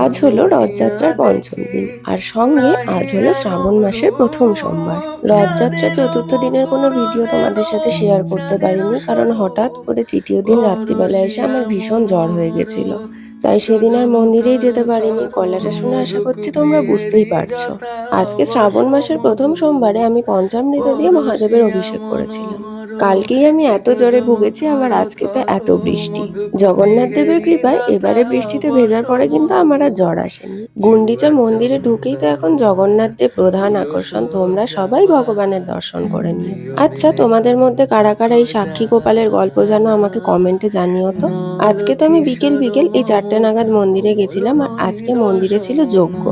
আজ হলো রথযাত্রার পঞ্চম দিন আর সঙ্গে আজ হলো শ্রাবণ মাসের প্রথম সোমবার। রথযাত্রা চতুর্থ দিনের কোনো ভিডিও তোমাদের সাথে শেয়ার করতে পারিনি, কারণ হঠাৎ করে তৃতীয় দিন রাত্রিবেলা এসে আমার ভীষণ জ্বর হয়ে গেছিল। তাই সেদিন আর মন্দিরেই যেতে পারিনি। গলাটা শুনে আশা করছি তোমরা বুঝতেই পারছো। আজকে শ্রাবণ মাসের প্রথম সোমবারে আমি পঞ্চামৃত দিয়ে মহাদেবের অভিষেক করেছিলাম। কালকেই আমি এত জ্বরে ভুগেছি, আবার আজকে তো এত বৃষ্টি। জগন্নাথ দেবের কৃপায় এবারে বৃষ্টিতে ভেজার পরে কিন্তু আমার আর জ্বর আসেনি। গুন্ডিচা মন্দিরে ঢুকেই তো এখন জগন্নাথ দেব প্রধান আকর্ষণ। তোমরা সবাই ভগবানের দর্শন করে নিও। আচ্ছা, তোমাদের মধ্যে কারা কারা এই সাক্ষী গোপালের গল্প জানো আমাকে কমেন্টে জানিও তো। আজকে তো আমি বিকেল বিকেল এই 4টে নাগাদ মন্দিরে গেছিলাম, আর আজকে মন্দিরে ছিল যজ্ঞ।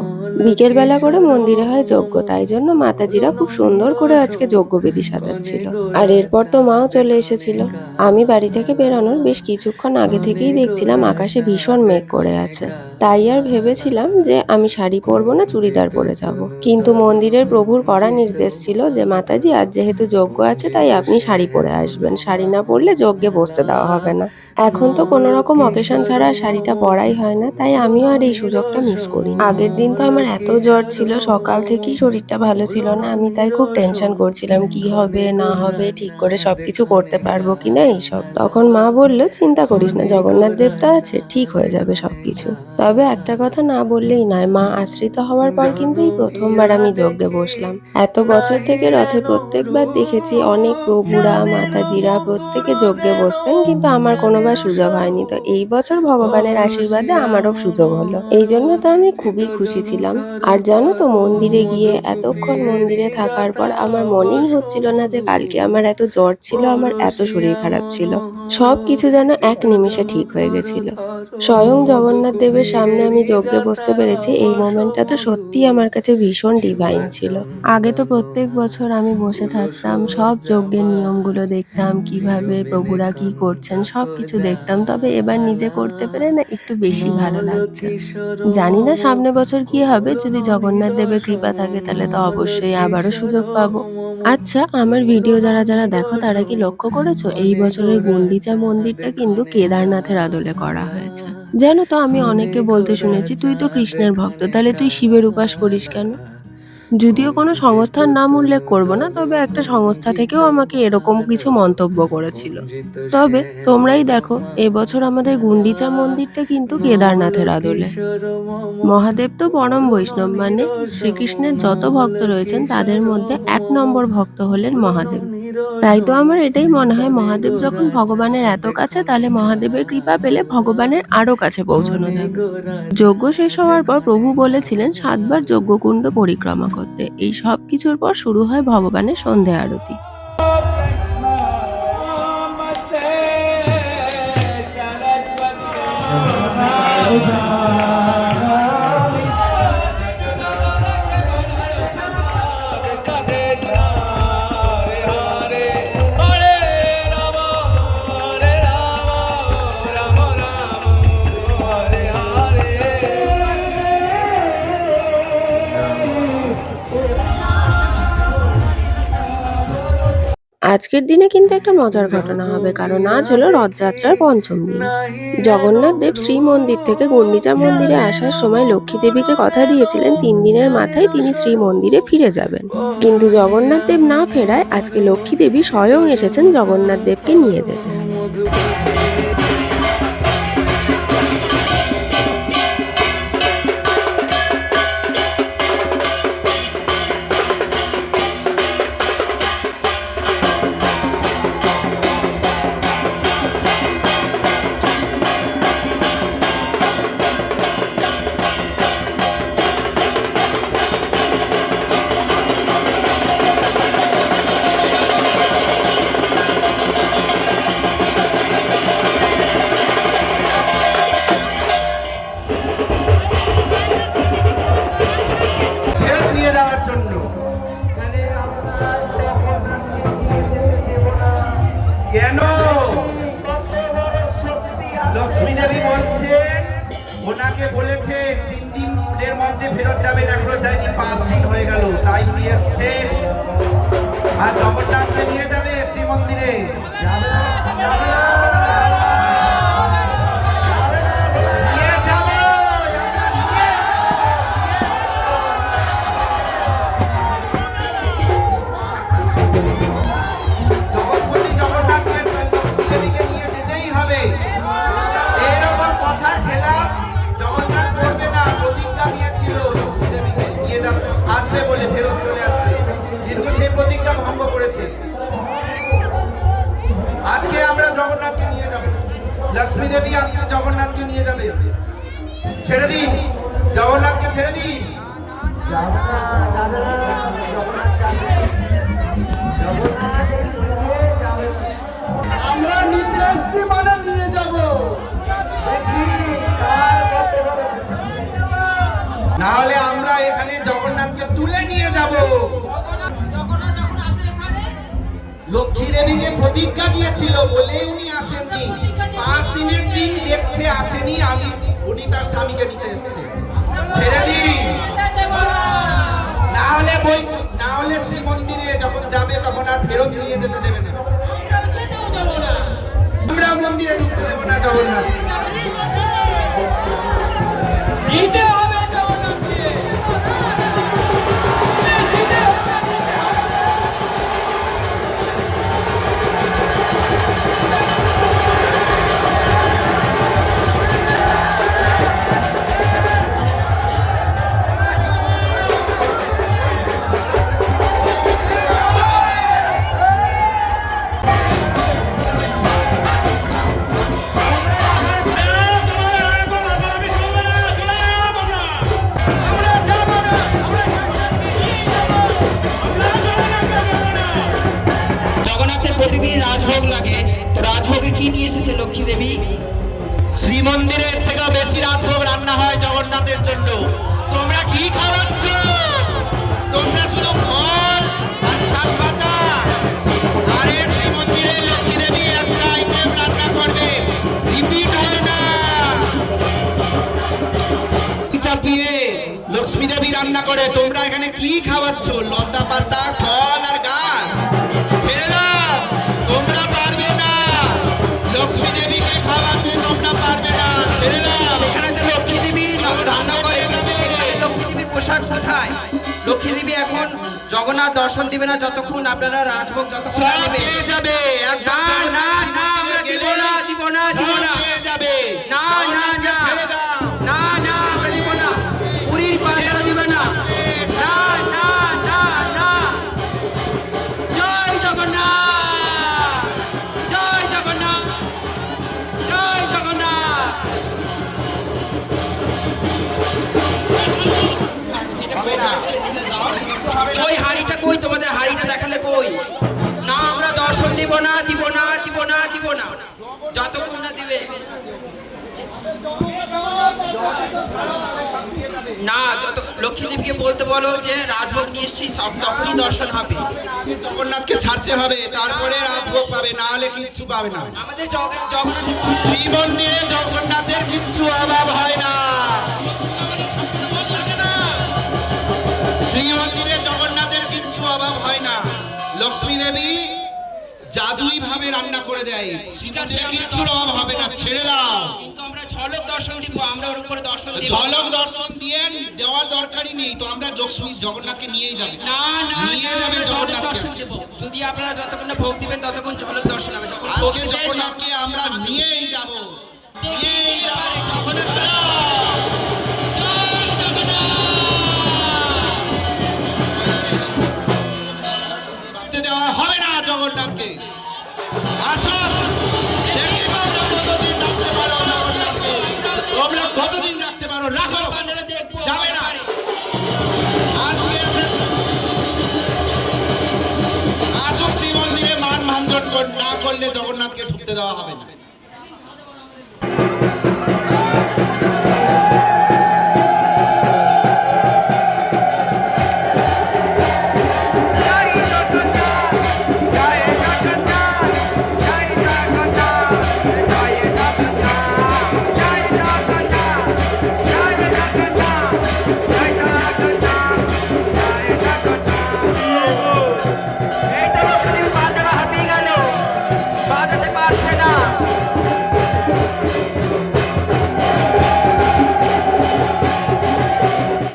বিকেল বেলা করে মন্দিরে হয় যজ্ঞ, তাই জন্য মাতাজিরা খুব সুন্দর করে আজকে যজ্ঞবেদী সাজাচ্ছিল। আর এরপর তো মাও চলে এসেছিল। আমি বাড়ি থেকে বেরোনোর বেশ কিছুক্ষণ আগে থেকেই দেখছিলাম আকাশে ভীষণ মেঘ করে আছে। তাই আর ভেবেছিলাম যে আমি শাড়ি পরবো না, চুড়িদার পরে যাব। কিন্তু মন্দিরের প্রভুর কড়া নির্দেশ ছিল যে মাতাজি, আজ যেহেতু যজ্ঞ আছে তাই আপনি শাড়ি পরে আসবেন, শাড়ি না পরলে যজ্ঞে বসতে দেওয়া হবে না। এখন তো কোনো রকম অকেশন ছাড়া শাড়িটা পরাই হয় না, তাই আমিও আর এই সুযোগটা মিস করি। আগের দিন তো আমার এত জ্বর ছিল, সকাল থেকেই শরীরটা ভালো ছিল না। আমি তাই খুব টেনশন করছিলাম কি হবে না হবে, ঠিক করে সবকিছু করতে পারবো কিনা এইসব। তখন মা বলল, চিন্তা করিস না, জগন্নাথ দেবতা আছে, ঠিক হয়ে যাবে সবকিছু। তবে একটা কথা না বললেই নয়, মা আশ্রিত হওয়ার পর কিন্তু এই প্রথমবার আমি যজ্ঞে বসলাম। এত বছর থেকে রথে প্রত্যেকবার দেখেছি অনেক প্রভুরা মাতাজিরা প্রত্যেকে যজ্ঞে বসতেন, কিন্তু আমার কোনোবার সুযোগ হয়নি। তো এই বছর ভগবানের আশীর্বাদে আমারও সুযোগ হলো, এই জন্য তো আমি খুবই খুশি ছিলাম। আর জানো তো, মন্দিরে গিয়ে এতক্ষণ মন্দিরে থাকার পর আমার মনেই হচ্ছিল না যে কালকে আমার এত জ্বর ছিল, আমার এত শরীর খারাপ ছিল। সবকিছু যেন এক নিমিষে ঠিক হয়ে গেছিল। স্বয়ং জগন্নাথ দেবের সামনে আমি যজ্ঞে বসতে পেরেছি, এই মোমেন্টটা তো সত্যিই আমার কাছে ভীষণ ডিভাইন ছিল। আগে তো প্রত্যেক বছর আমি বসে থাকতাম, সব যজ্ঞের নিয়মগুলো দেখতাম, কিভাবে প্রভুরা কি করছেন সবকিছু দেখতাম। তবে এবার নিজে করতে পেরে না একটু বেশি ভালো লাগছে। জানি না সামনে বছর কি হবে, যদি জগন্নাথ দেবের কৃপা থাকে তাহলে তো অবশ্যই আবারও সুযোগ পাবো। আচ্ছা, আমার ভিডিও যারা যারা দেখো তারা কি লক্ষ্য করেছো, এই বছরের গুন্ডিচা মন্দিরটা কিন্তু কেদারনাথের আদলে করা হয়েছে। জানো তো, আমি অনেককে বলতে শুনেছি, তুই তো কৃষ্ণের ভক্ত, তাহলে তুই শিবের উপাস করিস কেন? যদিও কোনো সংস্থার নাম উল্লেখ করব না, তবে একটা সংস্থা থেকেও আমাকে এরকম কিছু মন্তব্য করেছিল। তবে তোমরাই দেখো, এবছর আমাদের গুন্ডিচা মন্দিরটা কিন্তু কেদারনাথের আদলে। মহাদেব তো পরম বৈষ্ণব, মানে শ্রীকৃষ্ণের যত ভক্ত রয়েছেন তাদের মধ্যে 1 নম্বর ভক্ত হলেন মহাদেব। তাই তো আমার এটাই মনে হয়, মহাদেব যখন ভগবানের এত কাছে, তাহলে মহাদেবের কৃপা পেলে ভগবানের আরো কাছে পৌঁছানো যাবে। যজ্ঞ শেষ হওয়ার পর প্রভু বলেছিলেন 7বার যজ্ঞকুণ্ড পরিক্রমা করতে। এই সব কিছুর পর শুরু হয় ভগবানের সন্ধে আরতি। আজকের দিনে কিন্তু একটা মজার ঘটনা হবে, কারণ আজ হলো রথযাত্রার পঞ্চম দিন। জগন্নাথ দেব শ্রী মন্দির থেকে গুন্ডিচা মন্দিরে আসার সময় লক্ষ্মী দেবীকে কথা দিয়েছিলেন 3 দিনের মাথায় তিনি শ্রী মন্দিরে ফিরে যাবেন। কিন্তু জগন্নাথ দেব না ফেরায় আজকে লক্ষ্মী দেবী স্বয়ং এসেছেন জগন্নাথ দেবকে নিয়ে যেতে। কেন লক্ষ্মী দেবী বলছেন, ওনাকে বলেছেন 3 দিনের মধ্যে ফেরত যাবেন, এখনো যায়নি, 5 দিন হয়ে গেল, তাই উনি এসছেন। আর জগন্নাথকে নিয়ে যাবে শ্রীমন্দিরে। নিয়ে যাবে, আমরা লক্ষ্মী দেবী আজকে জগন্নাথকে নিয়ে যাবে। ছেড়ে দিন, জগন্নাথকে ছেড়ে দিন। আমরা নিতে এসছি মানে নিয়ে যাব। না হলে আমরা এখানে জগন্নাথকে তুলে নিয়ে যাব। লক্ষ্মী দেবীকে প্রতিজ্ঞা দিয়েছিল বলে উনি আসেননি। 5 দিনের দিন দেখছে আসেনি, উনি তার স্বামীকে নিতে এসছে। ছেড়ে দিন, না হলে শ্রীমন্দিরে যখন যাবে তখন আর ফেরত নিয়ে যেতে দেবে না। আমরা মন্দিরে ঢুকতে দেবো না জগন্নাথ। প্রতিদিন রাজভোগ লাগে, তো রাজভোগের কি নিয়ে এসেছে লক্ষ্মী দেবী? শ্রীমন্দিরের থেকে বেশি রাজভোগ রান্না হয় জগন্নাথের জন্য। তোমরা কি খাওয়াচ্ছ? তোমরা শুধু ফল আর শাক পাতা। আরে শ্রীমন্দিরে লক্ষ্মী দেবী একটা আইটেম রান্না করবে, রিপিট হয় না। চাপিয়ে লক্ষ্মী দেবী রান্না করে, তোমরা এখানে কি খাওয়াচ্ছ? লতা পাতা, ফল আর গাছ। ছেড়ে দাও, তোমরা পারবে না। লক্ষ্মী দেবীকে খাওয়াতে তোমরা পারবে না, ছেড়ে দাও। সেখানে তো লক্ষ্মী দেবী রান্না করে, সেখানে লক্ষ্মী দেবী পোশাক কোথায়? লক্ষ্মী দেবী এখন জগন্নাথ দর্শন দিবে না যতক্ষণ আপনারা রাজভোগ যতক্ষণ না নেবে। যাবে না না না, আমরা দিব না দিব না দিব না যাবে। না না না না না, আমরা দিব না। পুরীর পান্ডারা দিবে না। না না না না। জয় জগন্নাথ, জয় জগন্নাথ, জয় জগন্নাথ। ওই হাড়িটা কই? তোমাদের হাড়িটা দেখালে কই? না, আমরা দর্শন দিব না দিব না দিব না দিব না যতক্ষণ না দিবে। না, যত লক্ষ্মী দেবীকে বলতে বলো যে রাজভোগ নিয়ে এসছি, তখনই দর্শন হবে। আগে জগন্নাথকে ছাড়তে হবে, তারপরে রাজভোগ পাবে, না হলে কিচ্ছু পাবে না। আমাদের জগন্নাথ শ্রীমন্দিরে জগন্নাথের কিচ্ছু অভাব হয় না। শ্রীমন্দিরে জগন্নাথের কিচ্ছু অভাব হয় না। লক্ষ্মী দেবী জাদুই ভাবে রান্না করে দেয়, শ্রীমন্দিরে কিচ্ছুর অভাব হবে না। ছেড়ে দাও, কিন্তু আমরা ঝলক দর্শন দিব, আমরা ওর উপরে দর্শন দিব। ঝলক দর্শন দিয়ে দেওয়ার দরকারই নেই তো, আমরা লক্ষ্মী জগন্নাথকে নিয়েই যাই। না না, নিয়ে যাবে ঝলক জগন্নাথকে। দর্শন দেব। যদি আপনারা যতক্ষণ না ভোগ দিবেন ততক্ষণ ঝলক দর্শন হবে। যখন ভোগ আজকে দিবেন, জগন্নাথকে আমরা নিয়েই যাব, নিয়েই যাব জগন্নাথ। দেওয়া হবে না জগন্নাথকে। আসুন, দেখি তোমরা কতদিন রাখতে পারো জগন্নাথকে। তোমরা কতদিন রাখতে পারো, রাখো, আপনারা দেখবো যাবে না। আজকে আসুক শ্রীমন্দিরে, মান ভাঞ্জন না করলে জগন্নাথকে ঢুকতে দেওয়া হবে না।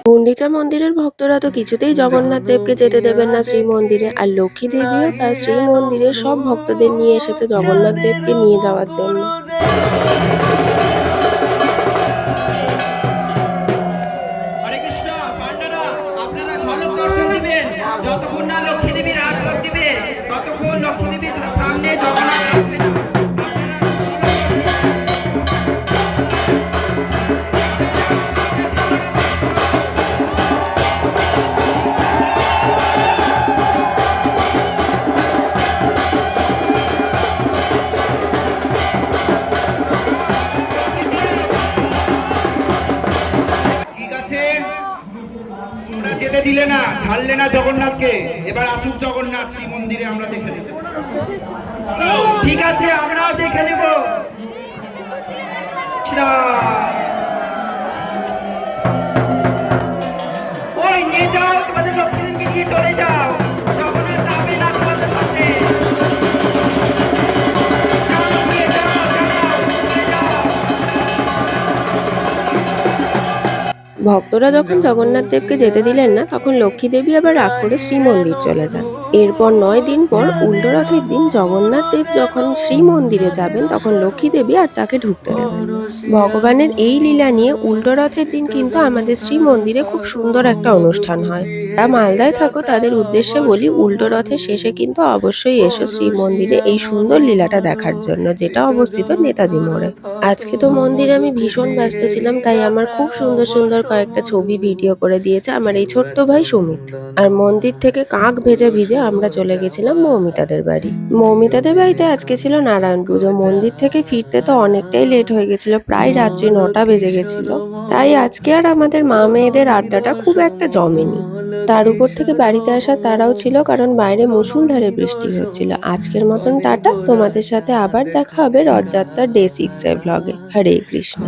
গুন্ডিচা মন্দিরের ভক্তরা তো কিছুতেই জগন্নাথ দেবকে যেতে দেবেন না শ্রীমন্দিরে, আর লক্ষ্মী দেবীও তার শ্রীমন্দিরে সব ভক্তদের নিয়ে এসেছে জগন্নাথ দেবকে নিয়ে যাওয়ার জন্য। হরে কৃষ্ণ। পান্ডারা, আপনারা ঝলক দর্শন দিবেন, যতক্ষণ না লক্ষ্মী দেবী রাজভোগ দিবে ততক্ষণ লক্ষ্মী দেবীর সামনে জগন্নাথ আসবে না। যেতে দিলে না, ছাড়লে না জগন্নাথকে। এবার আসুক জগন্নাথ শ্রী মন্দিরে, আমরা দেখে নেব। ঠিক আছে, আমরাও দেখে নেব। ওই নিয়ে যাও, তোমাদের লক্ষ্মীদেবীকে নিয়ে চলে যাও। জগন্নাথ যাবে না তোমাদের সাথে। যাও, নিয়ে যাও, চলে যাও। ভক্তরা যখন জগন্নাথ দেবকে যেতে দিলেন না, তখন লক্ষ্মী দেবী আবার রাগ করে শ্রীমন্দির চলে যান। এরপর 9 দিন পর উল্টো রথের দিন জগন্নাথ দেব যখন শ্রীমন্দিরে যাবেন, তখন লক্ষ্মী দেবী আর তাকে ঢুকতে দেবেন না। ভগবানের এই লীলা নিয়ে উল্টো রথের দিন কিন্তু আমাদের শ্রীমন্দিরে খুব সুন্দর একটা অনুষ্ঠান হয়। যারা মালদায় থাকো তাদের উদ্দেশ্যে বলি, উল্টো রথের শেষে কিন্তু অবশ্যই এসো শ্রীমন্দিরে এই সুন্দর লীলাটা দেখার জন্য, যেটা অবস্থিত নেতাজি মোড়ে। আজকে তো মন্দিরে আমি ভীষণ ব্যস্ত ছিলাম, তাই আমার খুব সুন্দর সুন্দর কয়েকটা ছবি ভিডিও করে দিয়েছে আমার এই ছোট্ট ভাই সুমিত। আর মন্দির থেকে কাক ভেজে ভিজে আমরা চলে গেছিলাম মৌমিতাদের বাড়ি। মৌমিতাদের বাড়িতে আজকে ছিল নারায়ণ পুজো। মন্দির থেকে ফিরতে তো অনেকটাই লেট হয়ে গেছিল, প্রায় রাত্রি 9টা বেজে গেছিল। তাই আজকে আর আমাদের মা মেয়েদের আড্ডাটা খুব একটা জমেনি। তার উপর থেকে বাড়িতে আসা তারাও ছিল, কারণ বাইরে মুষলধারে বৃষ্টি হচ্ছিল। আজকের মতন টাটা, তোমাদের সাথে আবার দেখা হবে রথযাত্রার ডে 6 এর ব্লগে। হরে কৃষ্ণ।